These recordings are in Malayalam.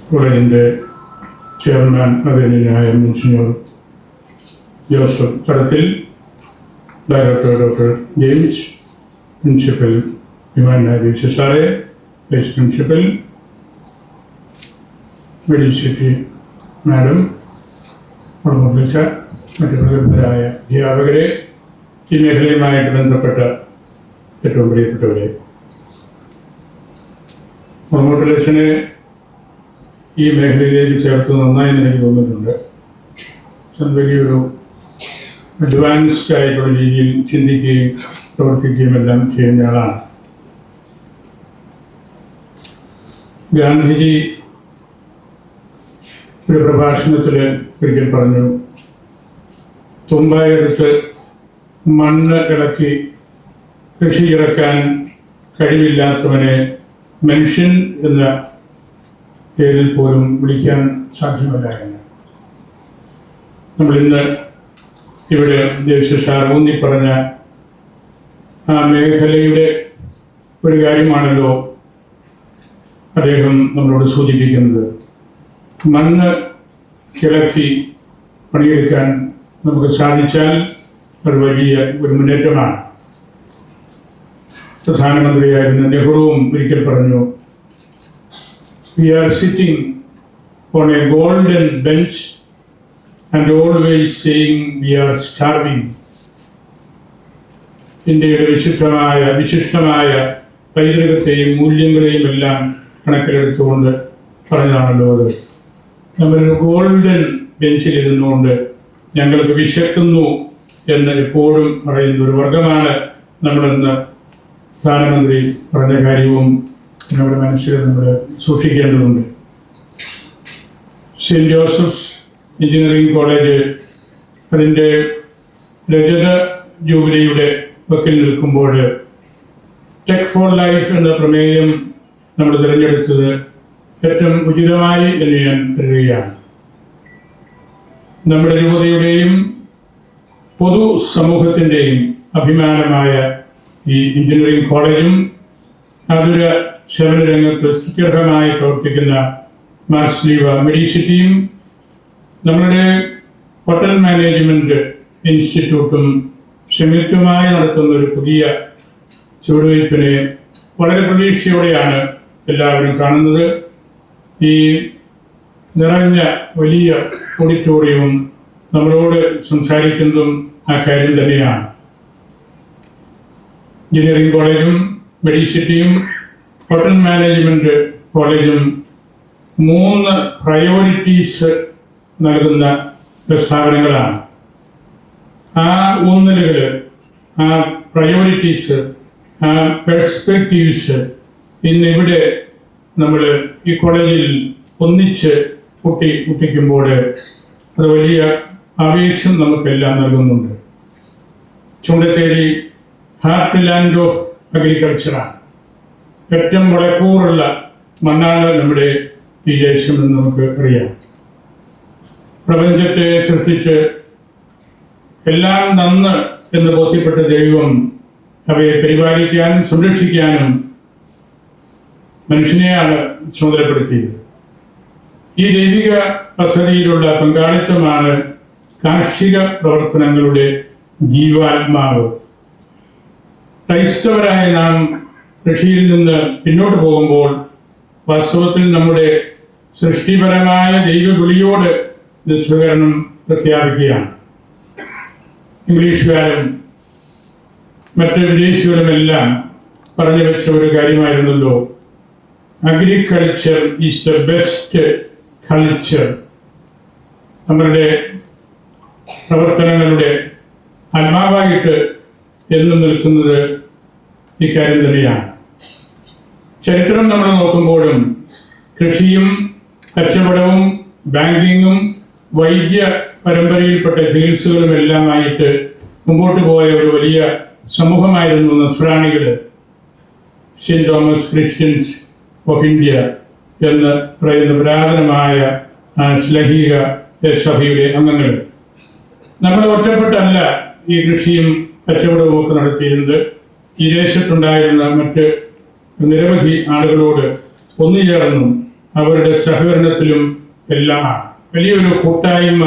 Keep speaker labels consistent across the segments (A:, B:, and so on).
A: കോളേജിൻ്റെ ചെയർമാൻ ആദരണീയനായ monsignor Joseph Thadathil, director doctor James, principal യുവാനാരി സാറെ, വൈസ് പ്രിൻസിപ്പൽ മെഡിസിറ്റി മാഡം, മുർലിസ, മറ്റു പ്രഗത്ഭരായ അധ്യാപകരെ, ഈ മേഖലയുമായിട്ട് ബന്ധപ്പെട്ട ഏറ്റവും പ്രിയപ്പെട്ടവരെ, മുർലിസിനെ ഈ മേഖലയിലേക്ക് ചേർത്ത് നന്നായി എനിക്ക് തോന്നിയിട്ടുണ്ട്. വലിയൊരു അഡ്വാൻസ്ഡ് ആയിട്ടുള്ള രീതിയിൽ ചിന്തിക്കുകയും പ്രവർത്തിക്കുകയും എല്ലാം ചെയ്യുന്ന ആളാണ്. ഗാന്ധിജി ഒരു പ്രഭാഷണത്തിൽ ഒരിക്കൽ പറഞ്ഞു, തുമ്പായെടുത്ത് മണ്ണ് ഇളക്കി കൃഷി ഇറക്കാൻ കഴിവില്ലാത്തവനെ മനുഷ്യൻ എന്ന പേരിൽ പോലും വിളിക്കാൻ സാധ്യമല്ല എന്ന് നമ്മളിന്ന് ഇവിടെ ദേശസാർ ഊന്നി പറഞ്ഞ ആ മേഖലയുടെ ഒരു കാര്യമാണല്ലോ അദ്ദേഹം നമ്മളോട് സൂചിപ്പിക്കുന്നത്. മണ്ണ് കിളക്കി പണിയെടുക്കാൻ നമുക്ക് സാധിച്ചാൽ ഒരു വലിയ ഒരു മുന്നേറ്റമാണ്. പ്രധാനമന്ത്രിയായിരുന്ന നെഹ്റുവും ഒരിക്കൽ പറഞ്ഞു, "We are sitting on a golden bench and always saying we are starving." ഇന്ത്യയുടെ വിശിഷ്ടമായ പൈതൃകത്തെയും മൂല്യങ്ങളെയും എല്ലാം കണക്കിലെടുത്തുകൊണ്ട് പറഞ്ഞതാണല്ലോ അത്. നമ്മളൊരു ഗോൾഡൻ ബെഞ്ചിലിരുന്നുകൊണ്ട് ഞങ്ങൾക്ക് വിശക്കുന്നു എന്ന് എപ്പോഴും പറയുന്ന ഒരു വർഗമാണ് നമ്മളെന്ന് പ്രധാനമന്ത്രി പറഞ്ഞ കാര്യവും നമ്മുടെ മനസ്സിൽ നമ്മൾ സൂക്ഷിക്കേണ്ടതുണ്ട്. സെൻറ്റ് ജോസഫ്സ് എഞ്ചിനീയറിംഗ് കോളേജ് അതിൻ്റെ രജത ജൂബിലിയുടെ വക്കിൽ നിൽക്കുമ്പോൾ ടെക് ഫോർ ലൈഫ് എന്ന പ്രമേയം നമ്മൾ തിരഞ്ഞെടുത്തത് ഏറ്റവും ഉചിതമായി എന്ന് ഞാൻ കരുതുകയാണ്. നമ്മുടെ യുവതയുടെയും പൊതു സമൂഹത്തിൻ്റെയും അഭിമാനമായ ഈ എഞ്ചിനീയറിംഗ് കോളേജും ആതുര സേവന രംഗത്ത് സ്തുത്യർഹമായി പ്രവർത്തിക്കുന്ന മാർസ്ലീവ മെഡിസിറ്റിയും നമ്മളുടെ ഹോട്ടൽ മാനേജ്മെൻറ്റ് ഇൻസ്റ്റിറ്റ്യൂട്ടും സംയുക്തമായി നടത്തുന്ന ഒരു പുതിയ ചുവടുവയ്പ്പിനെ വളരെ പ്രതീക്ഷയോടെയാണ് എല്ലാവരും കാണുന്നത്. ഈ നിറഞ്ഞ വലിയ ഓഡിറ്റോറിയവും നമ്മളോട് സംസാരിക്കുന്നതും ആ കാര്യം തന്നെയാണ്. എഞ്ചിനീയറിംഗ് കോളേജും മെഡിസിറ്റിയും ഹോട്ടൽ മാനേജ്മെൻറ്റ് കോളേജും 3 പ്രയോറിറ്റീസ് നൽകുന്ന സ്ഥാപനങ്ങളാണ്. ആ ഊന്നലുകൾ, ആ പ്രയോറിറ്റീസ്, ആ പെർസ്പെക്റ്റീവ്സ് ഇന്നിവിടെ നമ്മൾ ഈ കോളേജിൽ ഒന്നിച്ച് മുട്ടിക്കുമ്പോൾ അത് വലിയ ആവേശം നമുക്കെല്ലാം നൽകുന്നുണ്ട്. ചുണ്ടത്തേരി ഹാർട്ട് ലാൻഡ് ഓഫ് അഗ്രികൾച്ചറാണ്. ഏറ്റവും വളക്കൂറുള്ള മണ്ണാണ് നമ്മുടെ ഈ ദേശമെന്ന് നമുക്ക് അറിയാം. പ്രപഞ്ചത്തെ സൃഷ്ടിച്ച് എല്ലാം നന്ന് എന്ന് ബോധ്യപ്പെട്ട ദൈവം അവയെ പരിപാലിക്കാനും സംരക്ഷിക്കാനും മനുഷ്യനെയാണ് ചുമതലപ്പെടുത്തിയത്. ഈ ദൈവിക പദ്ധതിയിലുള്ള പങ്കാളിത്തമാണ് കാർഷിക പ്രവർത്തനങ്ങളുടെ ജീവാത്മാവ്. ക്രൈസ്തവരായ നാം കൃഷിയിൽ നിന്ന് പിന്നോട്ട് പോകുമ്പോൾ വാസ്തവത്തിൽ നമ്മുടെ സൃഷ്ടിപരമായ ദൈവവിളിയോട് നിസ്സഹകരണം പ്രഖ്യാപിക്കുകയാണ്. ഇംഗ്ലീഷുകാരും മറ്റ് വിദേശികളുമെല്ലാം പറഞ്ഞു വെച്ച ഒരു കാര്യമായിരുന്നല്ലോ, agriculture is the best culture. നമ്മളുടെ പ്രവർത്തനങ്ങളുടെ ആത്മാവായിട്ട് എന്നും നിൽക്കുന്നത് ഇക്കാര്യം തന്നെയാണ്. ചരിത്രം നമ്മൾ നോക്കുമ്പോഴും കൃഷിയും കച്ചവടവും ബാങ്കിങ്ങും വൈദ്യ പരമ്പരയിൽപ്പെട്ട ചികിത്സകളും എല്ലാമായിട്ട് മുമ്പോട്ട് പോയ ഒരു വലിയ സമൂഹമായിരുന്നു നസ്രാണികൾ, Saint Thomas Christians of India എന്ന് പറയുന്ന പുരാതനമായ ശ്ലൈഹിക സഭയുടെ അംഗങ്ങൾ. നമ്മൾ ഒറ്റപ്പെട്ടല്ല ഈ കൃഷിയും കച്ചവടവും ഒക്കെ നടത്തിയിരുന്നത്. ഈ ദേശത്തുണ്ടായിരുന്ന മറ്റ് നിരവധി ആളുകളോട് ഒന്നുചേർന്നും അവരുടെ സഹകരണത്തിലും എല്ലാമാണ്. വലിയൊരു കൂട്ടായ്മ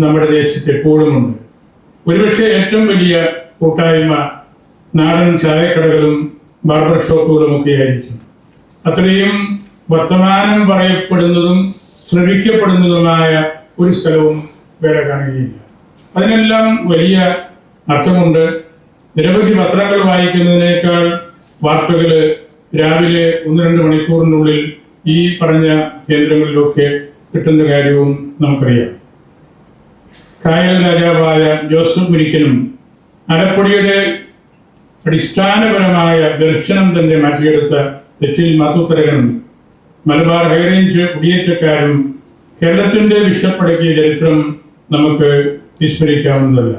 A: നമ്മുടെ ദേശത്ത് എപ്പോഴുമുണ്ട്. ഒരുപക്ഷെ ഏറ്റവും വലിയ കൂട്ടായ്മ നാടൻ ചായക്കടകളും ബാർബർ ഷോപ്പുകളും ഒക്കെ ആയിരിക്കും. അത്രയും വർത്തമാനം പറയപ്പെടുന്നതും ശ്രവിക്കപ്പെടുന്നതുമായ ഒരു സ്ഥലവും വേറെ കാണുകയില്ല. അതിനെല്ലാം വലിയ അർത്ഥമുണ്ട്. നിരവധി പത്രങ്ങൾ വായിക്കുന്നതിനേക്കാൾ വാർത്തകൾ രാവിലെ 1-2 മണിക്കൂറിനുള്ളിൽ ഈ പറഞ്ഞ കേന്ദ്രങ്ങളിലൊക്കെ കിട്ടുന്ന കാര്യവും നമുക്കറിയാം. കായൽ രാജാവായ ജോസഫ് മുരിക്കനും ആലപ്പുഴയുടെ അടിസ്ഥാനപരമായ ദർശനം തന്നെ മാറ്റിയെടുത്ത എച്ചിൽ മാത്തൂത്തരകനും മലബാർ ഹൈറേഞ്ച് കുടിയേറ്റക്കാരും കേരളത്തിൻ്റെ വിഷപ്പടക്കിയ ചരിത്രം നമുക്ക് വിസ്മരിക്കാവുന്നതല്ല.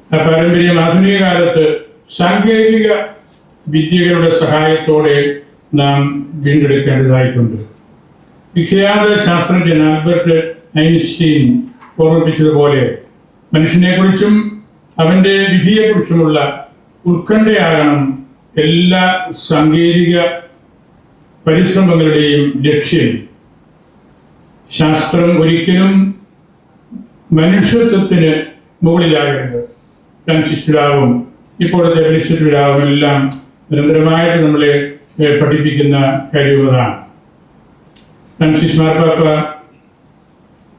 A: ആ പാരമ്പര്യം ആധുനിക കാലത്ത് സാങ്കേതിക വിദ്യകളുടെ സഹായത്തോടെ നാം വീണ്ടെടുക്കേണ്ടതായിട്ടുണ്ട്. വിഖ്യാത ശാസ്ത്രജ്ഞൻ ആൽബർട്ട് ഐൻസ്റ്റീൻ ഓർമ്മിപ്പിച്ചതുപോലെ മനുഷ്യനെക്കുറിച്ചും അവൻ്റെ വിധിയെക്കുറിച്ചുമുള്ള ഉത്കണ്ഠയാകണം എല്ലാ സാങ്കേതിക പരിശ്രമങ്ങളുടെയും ലക്ഷ്യം. ശാസ്ത്രം ഒരിക്കലും മനുഷ്യത്വത്തിന് മുകളിലാകരുത്. ഫ്രാൻസിസ് പിതാവും ഇപ്പോഴത്തെ പരിശുദ്ധ പിതാവും എല്ലാം നിരന്തരമായിട്ട് നമ്മളെ പഠിപ്പിക്കുന്ന കാര്യവുമാണ്. ഫ്രാൻസിസ് മാർപ്പാപ്പ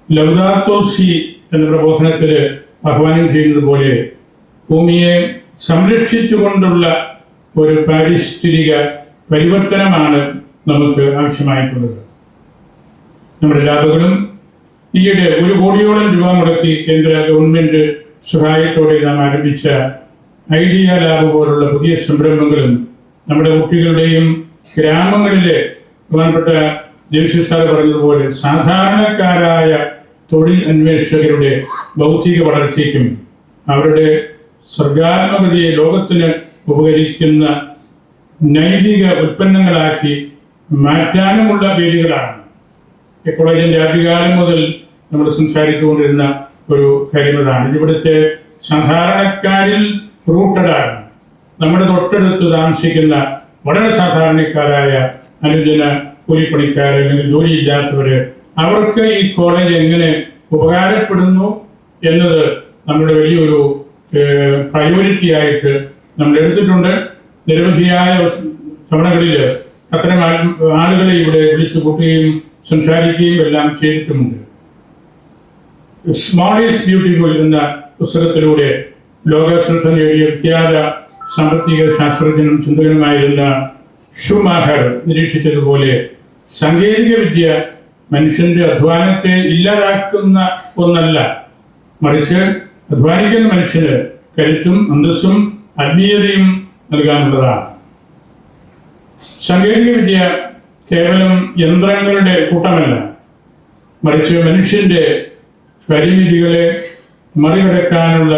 A: ലൗദാത്തോ സി എന്ന പ്രബോധനത്തിൽ ആഹ്വാനം ചെയ്യുന്നത് പോലെ ഭൂമിയെ സംരക്ഷിച്ചുകൊണ്ടുള്ള ഒരു പാരിസ്ഥിതിക പരിവർത്തനമാണ് നമുക്ക് ആവശ്യമായിട്ടുള്ളത്. നമ്മുടെ ലാബുകളും ഈയിടെ 1 കോടിയോളം രൂപ മുടക്കി കേന്ദ്ര ഗവൺമെന്റ് സഹായത്തോടെ നാം ആരംഭിച്ച ഐഡിയ ലാബ് പോലുള്ള പുതിയ സംരംഭങ്ങളും നമ്മുടെ കുട്ടികളുടെയും ഗ്രാമങ്ങളിലെ ബഹുമാനപ്പെട്ട ജെയിംസ് സാർ പറഞ്ഞതുപോലെ സാധാരണക്കാരായ തൊഴിൽ അന്വേഷകരുടെ ബൗദ്ധിക വളർച്ചയ്ക്കും അവരുടെ സർഗാത്മകതയെ ലോകത്തിന് ഉപകരിക്കുന്ന നൈതിക ഉൽപ്പന്നങ്ങളാക്കി മാറ്റാനുമുള്ള വേദികളാണ്. ഈ കോളേജിൻ്റെ ആദ്യകാലം മുതൽ നമ്മൾ സംസാരിച്ചുകൊണ്ടിരുന്ന ഒരു കാര്യങ്ങളാണ്. ഇവിടുത്തെ സാധാരണക്കാരിൽ റൂട്ടഡാണ്. നമ്മുടെ തൊട്ടടുത്ത് താമസിക്കുന്ന വളരെ സാധാരണക്കാരായ അനുജന കൂലിപ്പണിക്കാർ അല്ലെങ്കിൽ ജോലിയില്ലാത്തവര് അവർക്ക് ഈ കോളേജ് എങ്ങനെ ഉപകാരപ്പെടുന്നു എന്നത് നമ്മുടെ വലിയൊരു പ്രയോറിറ്റി ആയിട്ട് നമ്മൾ എടുത്തിട്ടുണ്ട്. നിരവധിയായ തവണകളിൽ അത്തരം ആളുകളെ ഇവിടെ വിളിച്ചു കൂട്ടുകയും സംസാരിക്കുകയും എല്ലാം ചെയ്തിട്ടുമുണ്ട്. സ്മോൾ ഈസ് ബ്യൂട്ടിഫുൾ എന്ന പുസ്തകത്തിലൂടെ ലോക ശ്രദ്ധ നേടിയ വിഖ്യാത സാമ്പത്തിക ശാസ്ത്രജ്ഞനും ചിന്തകനുമായിരുന്ന ഷൂമാഹർ നിരീക്ഷിച്ചതുപോലെ സാങ്കേതിക വിദ്യ മനുഷ്യന്റെ അധ്വാനത്തെ ഇല്ലാതാക്കുന്ന ഒന്നല്ല, മറിച്ച് അധ്വാനിക്കുന്ന മനുഷ്യന് കരുത്തും അന്തസ്സും ആത്മീയതയും നൽകാനുള്ളതാണ്. സാങ്കേതിക വിദ്യ കേവലം യന്ത്രങ്ങളുടെ കൂട്ടമല്ല, മറിച്ച് മനുഷ്യന്റെ പരിമിതികളെ മറികടക്കാനുള്ള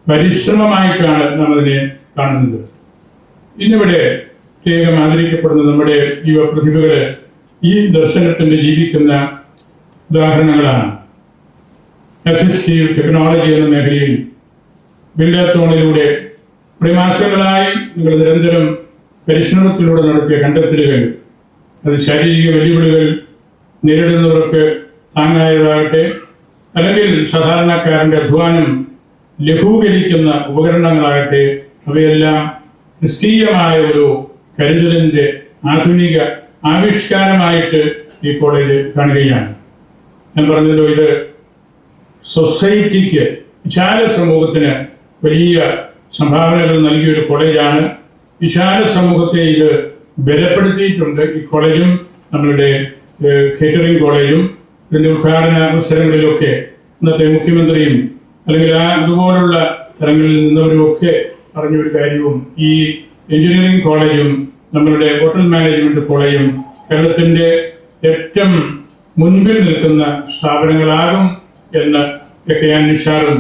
A: പരിശ്രമമായിട്ടാണ് നാം അതിനെ കാണുന്നത്. ഇന്നിവിടെ പ്രത്യേകം ആദരിക്കപ്പെടുന്ന നമ്മുടെ യുവ പ്രതിഭകള് ഈ ദർശനത്തിന്റെ ജീവിക്കുന്ന ഉദാഹരണങ്ങളാണ്. അസിസ്റ്റീവ് ടെക്നോളജി എന്ന മേഖലയിൽ ബിൽഡത്തോണിലൂടെ മാസങ്ങളായി നിങ്ങൾ നിരന്തരം പരിശ്രമത്തിലൂടെ നടത്തിയ കണ്ടെത്തലുകൾ, അത് ശാരീരിക വെല്ലുവിളികൾ നേരിടുന്നവർക്ക് താങ്ങായതാകട്ടെ, അല്ലെങ്കിൽ സാധാരണക്കാരൻ്റെ അധ്വാനം ലഘൂകരിക്കുന്ന ഉപകരണങ്ങളാകട്ടെ, അവയെല്ലാം ക്രിസ്തീയമായ ഒരു കരുതലിൻ്റെ ആധുനിക ആവിഷ്കാരമായിട്ട് ഈ കോളേജ് കാണുകയാണ്. ഞാൻ പറഞ്ഞല്ലോ, ഇത് സൊസൈറ്റിക്ക്, വിശാല സമൂഹത്തിന് വലിയ സംഭാവനകൾ നൽകിയൊരു കോളേജാണ്. വിശാല സമൂഹത്തെ ഇത് ബലപ്പെടുത്തിയിട്ടുണ്ട്. ഈ കോളേജും നമ്മളുടെ കേറ്ററിംഗ് കോളേജും ഇതിൻ്റെ ഉദ്ഘാടന അവസരങ്ങളിലൊക്കെ ഇന്നത്തെ മുഖ്യമന്ത്രിയും അല്ലെങ്കിൽ അതുപോലുള്ള സ്ഥലങ്ങളിൽ നിന്നവരുമൊക്കെ പറഞ്ഞൊരു കാര്യവും ഈ എഞ്ചിനീയറിംഗ് കോളേജും നമ്മളുടെ ഹോട്ടൽ മാനേജ്മെന്റ് കോളേജും കേരളത്തിൻ്റെ ഏറ്റവും മുൻപിൽ നിൽക്കുന്ന സ്ഥാപനങ്ങളാകും എന്ന് കെ.ആൻ. നിഷാറും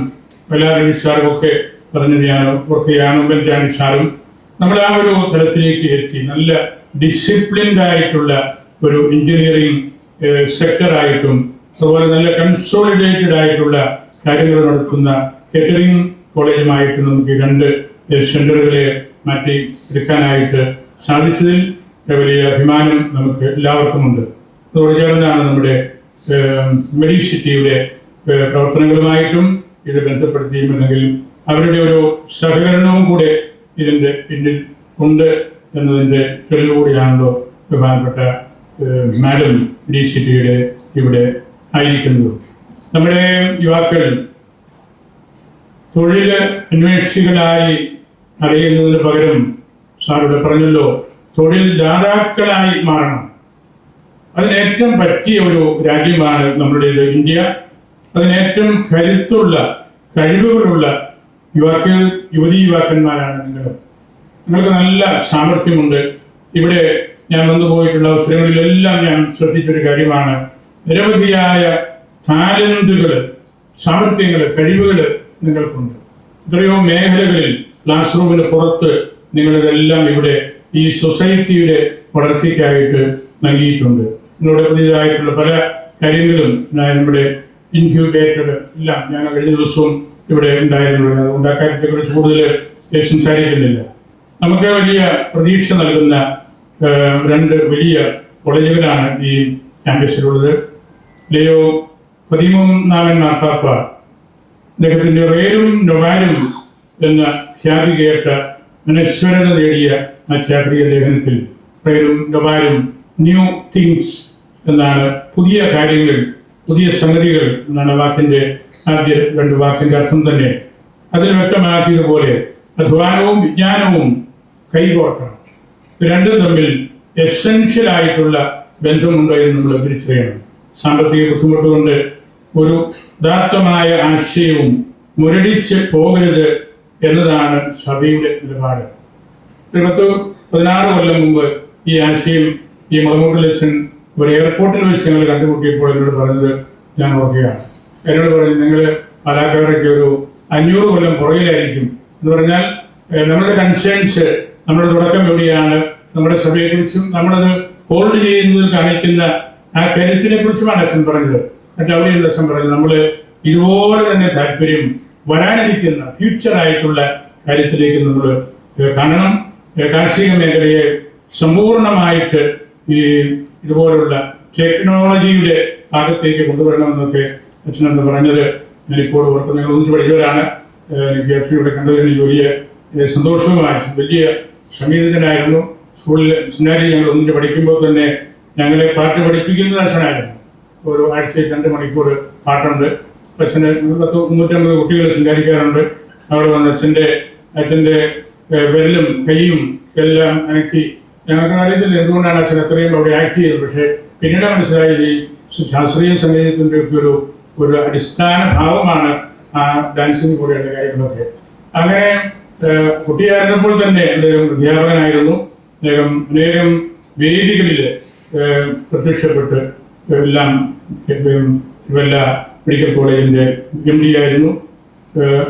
A: വല്ലാരി നിഷാറും ഒക്കെ പറഞ്ഞത് ഞാൻ ഓർക്കുകയാണ്. ഉമ്മൻചാൻ നിഷാറും നമ്മൾ ആ ഒരു തലത്തിലേക്ക് എത്തി. നല്ല ഡിസിപ്ലിൻഡ് ആയിട്ടുള്ള ഒരു എഞ്ചിനീയറിംഗ് സെക്ടറായിട്ടും അതുപോലെ നല്ല കൺസോളിഡേറ്റഡ് ആയിട്ടുള്ള കാര്യങ്ങൾ നടക്കുന്ന കേറ്ററിംഗ് കോളേജുമായിട്ട് നമുക്ക് 2 സെന്ററുകളെ മാറ്റി എടുക്കാനായിട്ട് സാധിച്ചതിൽ വലിയ അഭിമാനം നമുക്ക് എല്ലാവർക്കുമുണ്ട്. അതോട് ചേർന്നാണ് നമ്മുടെ മെഡിസിറ്റിയുടെ പ്രവർത്തനങ്ങളുമായിട്ടും ഇത് ബന്ധപ്പെടുത്തിയും അല്ലെങ്കിൽ അവരുടെ ഒരു സഹകരണവും കൂടെ ഇതിൻ്റെ പിന്നിൽ ഉണ്ട് എന്നതിൻ്റെ തെളിവ് കൂടിയാണല്ലോ ബഹുമാനപ്പെട്ട മാഡം മെഡിസിറ്റിയുടെ ഇവിടെ ആയിരിക്കുന്നത്. നമ്മുടെ യുവാക്കൾ തൊഴിൽ അന്വേഷികളായി അറിയുന്നതിന് പകരം സാറിവിടെ പറഞ്ഞല്ലോ തൊഴിൽ ദാതാക്കളായി മാറണം. അതിനേറ്റവും പറ്റിയ ഒരു രാജ്യമാണ് നമ്മുടേത് ഇന്ത്യ. അതിനേറ്റവും കരുത്തുള്ള കഴിവുകളുള്ള യുവതീ-യുവാക്കന്മാരാണ് നിങ്ങൾക്ക് നല്ല സാമർഥ്യമുണ്ട്. ഇവിടെ ഞാൻ വന്നുപോയിട്ടുള്ള അവസരങ്ങളിലെല്ലാം ഞാൻ ശ്രദ്ധിച്ചൊരു കാര്യമാണ്, നിരവധിയായ ടാലന്റുകൾ, സാമർഥ്യങ്ങൾ, കഴിവുകൾ നിങ്ങൾക്കുണ്ട്. എത്രയോ മേഖലകളിൽ ക്ലാസ് റൂമിന് പുറത്ത് നിങ്ങളിതെല്ലാം ഇവിടെ ഈ സൊസൈറ്റിയുടെ വളർച്ചയ്ക്കായിട്ട് നൽകിയിട്ടുണ്ട്. നിങ്ങളുടെ പുതിയതായിട്ടുള്ള പല കാര്യങ്ങളും നമ്മുടെ ഇൻക്യൂബേറ്റർ എല്ലാം ഞാൻ കഴിഞ്ഞ ദിവസവും ഇവിടെ ഉണ്ടായിരുന്നത്. അതുകൊണ്ട് ആ കാര്യത്തെക്കുറിച്ച് കൂടുതൽ സംസാരിക്കുന്നില്ല. നമുക്ക് വലിയ പ്രതീക്ഷ നൽകുന്ന രണ്ട് വലിയ കോളേജുകളാണ് ഈ ക്യാമ്പസിലുള്ളത്. ലിയോ 13 മാർപ്പാപ്പ അദ്ദേഹത്തിൻ്റെ റേലും നൊവാലും എന്ന ഖ്യാതി കേട്ട അനശ്വരത നേടിയ ആ ചാക്രിക ലേഖനത്തിൽ റേലും നൊവാലും ന്യൂ തിങ്സ് എന്നാണ്, പുതിയ കാര്യങ്ങൾ, പുതിയ സംഗതികൾ എന്നാണ് വാക്കിൻ്റെ ആദ്യ 2 വാക്കിൻ്റെ അർത്ഥം തന്നെ. അതിൽ വ്യക്തമാക്കിയതുപോലെ അധ്വാനവും വിജ്ഞാനവും കൈകോർക്കണം. രണ്ടും തമ്മിൽ എസെൻഷ്യൽ ആയിട്ടുള്ള ബന്ധമുണ്ടോ എന്ന് നമ്മൾ തിരിച്ചറിയണം. സാമ്പത്തിക ബുദ്ധിമുട്ടുകൊണ്ട് ഒരു ഉദാത്തമായ ആശയവും മുരടിച്ച് പോകരുത് എന്നതാണ് സഭയുടെ നിലപാട്. 16 കൊല്ലം മുമ്പ് ഈ ആശയം ഈ മുളമൂട്ടിലച്ഛൻ ഒരു എയർപോർട്ടിൽ വെച്ച് ഞങ്ങൾ കണ്ടുമുട്ടിയപ്പോൾ എന്നോട് പറഞ്ഞത് ഞാൻ ഓർക്കുകയാണ്. എന്നോട് പറഞ്ഞു, നിങ്ങൾ പാലാക്കാടേക്ക് ഒരു 500 കൊല്ലം പുറകിലായിരിക്കും എന്ന് പറഞ്ഞാൽ നമ്മുടെ കൺസേൺസ്, നമ്മുടെ തുടക്കം എവിടെയാണ്, നമ്മുടെ സഭയെക്കുറിച്ചും നമ്മളത് ഹോൾഡ് ചെയ്യുന്നത് കാണിക്കുന്ന ആ കരുത്തിനെ കുറിച്ചുമാണ് അച്ഛൻ പറഞ്ഞത്. എന്നിട്ട് അവിടെയുള്ള അച്ഛൻ പറഞ്ഞത്, നമ്മൾ ഇതുപോലെ തന്നെ താല്പര്യം വരാനിരിക്കുന്ന ഫ്യൂച്ചറായിട്ടുള്ള കാര്യത്തിലേക്ക് നമ്മൾ കാണണം. കാർഷിക മേഖലയെ സമ്പൂർണമായിട്ട് ഈ ഇതുപോലുള്ള ടെക്നോളജിയുടെ ഭാഗത്തേക്ക് കൊണ്ടുവരണമെന്നൊക്കെ അച്ഛനെന്ന് പറഞ്ഞത് ഞാനിപ്പോൾ ഓർക്കും. ഞങ്ങൾ ഒന്നിച്ച് പഠിച്ചവരാണ്. എനിക്ക് അച്ഛനിവിടെ കണ്ടതിൽ വലിയ സന്തോഷവുമായി. വലിയ സംഗീതജ്ഞനായിരുന്നു. സ്കൂളിൽ സെമിനാരിയിൽ ഞങ്ങൾ ഒന്നിച്ച് പഠിക്കുമ്പോൾ തന്നെ ഞങ്ങളെ പാട്ട് പഠിപ്പിക്കുന്നത് അച്ഛനായിരുന്നു. ഒരു ആഴ്ചയിൽ 2 മണിക്കൂർ പാട്ടുണ്ട്. അച്ഛന് 350 കുട്ടികൾ സംസാരിക്കാറുണ്ട്. അവിടെ വന്ന് അച്ഛൻ്റെ വിരലും കൈയും എല്ലാം അനക്കി. ഞങ്ങൾക്ക് അറിയത്തില്ല എന്തുകൊണ്ടാണ് അച്ഛൻ അത്രയും അവിടെ ആക്ട് ചെയ്തത്. പക്ഷേ പിന്നീട് മനസ്സിലായത് ഈ ശാസ്ത്രീയ സംഗീതത്തിൻ്റെ ഒക്കെ ഒരു അടിസ്ഥാന ഭാവമാണ് ആ ഡാൻസിങ് പോലെയുള്ള കാര്യങ്ങളൊക്കെ. അങ്ങനെ കുട്ടിയായിരുന്നപ്പോൾ തന്നെ അദ്ദേഹം അധ്യാപകനായിരുന്നു. അദ്ദേഹം അനേകം വേദികളിൽ പ്രത്യക്ഷപ്പെട്ട് എല്ലാം തിരുവല്ല മെഡിക്കൽ കോളേജിൻ്റെ MD ആയിരുന്നു.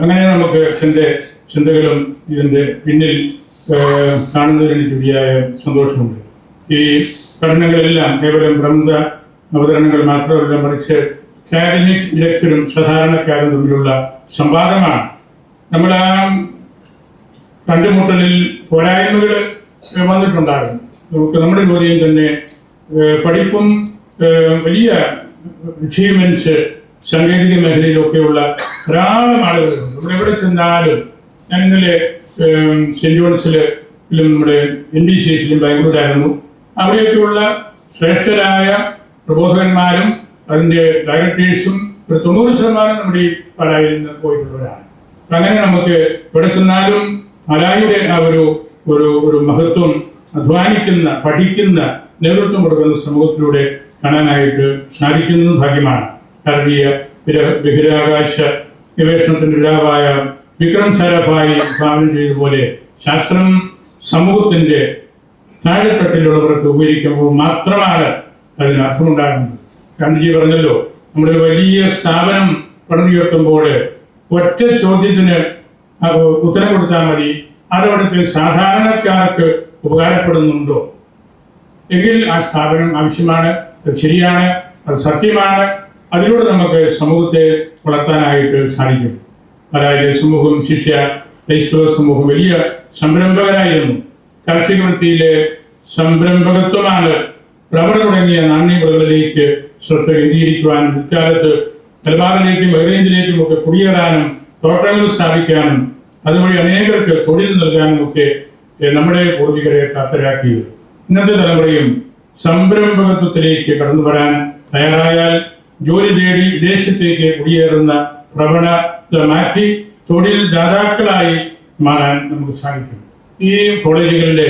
A: അങ്ങനെ നമുക്ക് അച്ഛൻ്റെ ചിന്തകളും ഇതിൻ്റെ പിന്നിൽ കാണുന്നതിന് വലിയായ സന്തോഷമുണ്ട്. ഈ പഠനങ്ങളെല്ലാം കേവലം പ്രബന്ധ അവതരണങ്ങൾ മാത്രമല്ല, മറിച്ച് അക്കാദമിക് വിദഗ്ധരും സാധാരണക്കാരും തമ്മിലുള്ള സംവാദമാണ്. നമ്മൾ ആ കണ്ടുമുട്ടലിൽ പോരായ്മകൾ വന്നിട്ടുണ്ടാകും. നമുക്ക് നമ്മുടെ ജോലിയും തന്നെ പഠിപ്പും വലിയ അച്ചീവ്മെൻറ്റ്സ് സാങ്കേതിക മേഖലയിലൊക്കെയുള്ള ധാരാളം ആളുകളുണ്ട്. നമ്മൾ എവിടെ ചെന്നാലും, ഞാൻ ഇന്നലെ സെൻറ്റ് ജോൺസിലും നമ്മുടെ NDCSലും ബാംഗ്ലൂരായിരുന്നു. അവിടെയൊക്കെയുള്ള ശ്രേഷ്ഠരായ പ്രബോധകന്മാരും അതിൻ്റെ ഡയറക്ടേഴ്സും ഒരു 90% നമ്മുടെ ഈ പാലായിൽ നിന്ന് പോയിട്ടുള്ളവരാണ്. അങ്ങനെ നമുക്ക് ഇവിടെ ചെന്നാലും പാലായുടെ ആ ഒരു മഹത്വം അധ്വാനിക്കുന്ന, പഠിക്കുന്ന, നേതൃത്വം കൊടുക്കുന്ന സമൂഹത്തിലൂടെ കാണാനായിട്ട് സാധിക്കുന്നതും ഭാഗ്യമാണ്. ഭാരതീയ ബഹിരാകാശ ഗവേഷണത്തിൻ്റെ പിതാവായ വിക്രം സാരാഭായി ഭാവന ചെയ്തതുപോലെ ശാസ്ത്രം സമൂഹത്തിൻ്റെ താഴെത്തട്ടിലുള്ളവർക്ക് ഉപകരിക്കുമ്പോൾ മാത്രമാണ് അതിന് അർത്ഥമുണ്ടാകുന്നത്. ഗാന്ധിജി പറഞ്ഞല്ലോ, നമ്മുടെ വലിയ സ്ഥാപനം പണിതുയർത്തുമ്പോൾ ഒറ്റ ചോദ്യത്തിന് ഉത്തരം കൊടുത്താൽ മതി, അതവിടുത്തെ സാധാരണക്കാർക്ക് ഉപകാരപ്പെടുന്നുണ്ടോ എങ്കിൽ ആ സ്ഥാപനം ആവശ്യമാണ്, അത് ശരിയാണ്, അത് സത്യമാണ്. അതിലൂടെ നമുക്ക് സമൂഹത്തെ വളർത്താനായിട്ട് സാധിക്കും. പാലായിലെ സമൂഹം, ശിഷ്യ ക്രൈസ്തവ സമൂഹം വലിയ സംരംഭകരായിരുന്നു. കാർഷിക വൃത്തിയിലെ സംരംഭകത്വമാണ് റബ്ബർ തുടങ്ങിയ നാണ്യവിളകളിലേക്ക് ശ്രദ്ധ കേന്ദ്രീകരിക്കുവാനും ഇക്കാലത്ത് മലബാറിലേക്കും ഹൈറേഞ്ചിലേക്കും ഒക്കെ കുടിയേറാനും തോട്ടങ്ങൾ സ്ഥാപിക്കാനും അതുവഴി അനേകർക്ക് തൊഴിൽ നൽകാനും ഒക്കെ നമ്മുടെ പൂർവികരെ പ്രാപ്തരാക്കിയത്. ഇന്നത്തെ തലമുറയും സംരംഭകത്വത്തിലേക്ക് കടന്നു വരാൻ തയ്യാറായാൽ ജോലി തേടി വിദേശത്തേക്ക് കുടിയേറുന്ന പ്രവണത മാറ്റി തൊഴിൽ ദാതാക്കളായി മാറാൻ നമുക്ക് സാധിക്കും. ഈ കോളേജുകളുടെ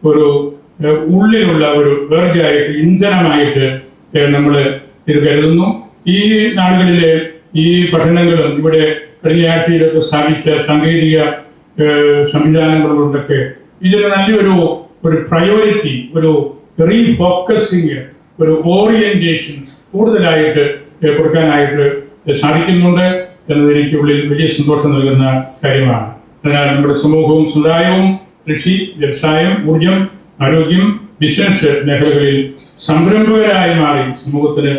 A: ഒരു ഉള്ളിലുള്ള ഒരു വേർജായിട്ട് ഇന്ധനമായിട്ട് നമ്മൾ ഇത് കരുതുന്നു. ഈ നാടുകളിലെ ഈ പഠനങ്ങളും ഇവിടെ കഴിഞ്ഞ ആഴ്ചയിലൊക്കെ സ്ഥാപിച്ച സാങ്കേതിക സംവിധാനങ്ങളുകൊണ്ടൊക്കെ ഇതിന് നല്ലൊരു പ്രയോറിറ്റി, ഒരു റീഫോക്കസിങ്, ഒരു ഓറിയന്റേഷൻ കൂടുതലായിട്ട് കൊടുക്കാനായിട്ട് സാധിക്കുന്നുണ്ട് എന്നത് എനിക്കുള്ളിൽ വലിയ സന്തോഷം നൽകുന്ന കാര്യമാണ്. അതിനാൽ നമ്മുടെ സമൂഹവും സമുദായവും കൃഷി, വ്യവസായം, ഊർജം, ആരോഗ്യം, ബിസിനസ് മേഖലകളിൽ സംരംഭകരായി മാറി സമൂഹത്തിന്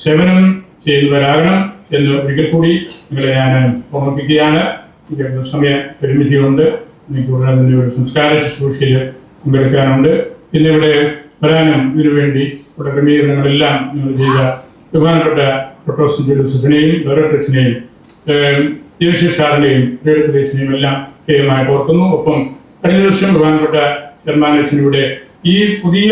A: സേവനം ചെയ്യുന്നവരാകണം എന്ന് ഒരിക്കൽ കൂടി നിങ്ങളെ ഞാൻ ഓർമ്മിപ്പിക്കുകയാണ്. സമയ പരിമിതിയുണ്ട്. എനിക്ക് അതിൻ്റെ ഒരു സംസ്കാര ശുശ്രൂഷയിൽ പങ്കെടുക്കാനുണ്ട്. പിന്നെ ഇവിടെ വരാനും ഇതിനുവേണ്ടി ഇവിടെ ക്രമീകരണങ്ങളെല്ലാം നിങ്ങൾ ചെയ്ത ബഹുമാനപ്പെട്ട പ്രൊഫസർ ജോസഫിനെയും ഡയറക്ടേഴ്സിനെയും ദേവശിഷാറിനെയും റേഡിയോസിനെയും എല്ലാം കേമായി ഓർക്കുന്നു. ഒപ്പം കഴിഞ്ഞ ദിവസം ബഹുമാനപ്പെട്ട ചെയർമാനേഷനിലൂടെ ഈ പുതിയ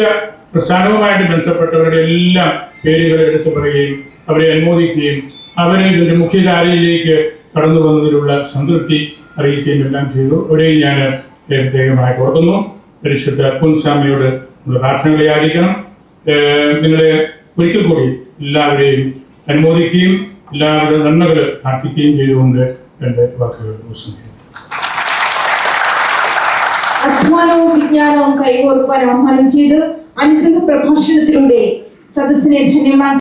A: പ്രസ്ഥാനവുമായിട്ട് ബന്ധപ്പെട്ടവരുടെ എല്ലാം പേരുകൾ എടുത്തു പറയുകയും അവരെ അനുമോദിക്കുകയും അവരെ ഇതിൻ്റെ മുഖ്യധാരയിലേക്ക് കടന്നു വന്നതിലുള്ള സംതൃപ്തി അറിയിക്കുകയും എല്ലാം ചെയ്തു. അവരെയും ഞാൻ പ്രത്യേകമായി ഓർക്കുന്നു. പരിശുദ്ധ അൽഫോൻസാമ്മയോട് പ്രാർത്ഥനകളെ യാചിക്കണം. നിങ്ങളെ ഒരിക്കൽ കൂടി എല്ലാവരെയും അനുമോദിക്കുകയും എല്ലാവരുടെ നന്മകൾ പ്രാർത്ഥിക്കുകയും ചെയ്തുകൊണ്ട് എൻ്റെ വാക്കുകൾ ഉപസംഹരിക്കുന്നു.
B: അധ്വാനവും വിജ്ഞാനവും കൈകോർക്കാൻ ആഹ്വാനം ചെയ്ത് അനുഗ്രഹ പ്രഭാഷണത്തിലൂടെ സദസ്സിനെ ധന്യമാക്കി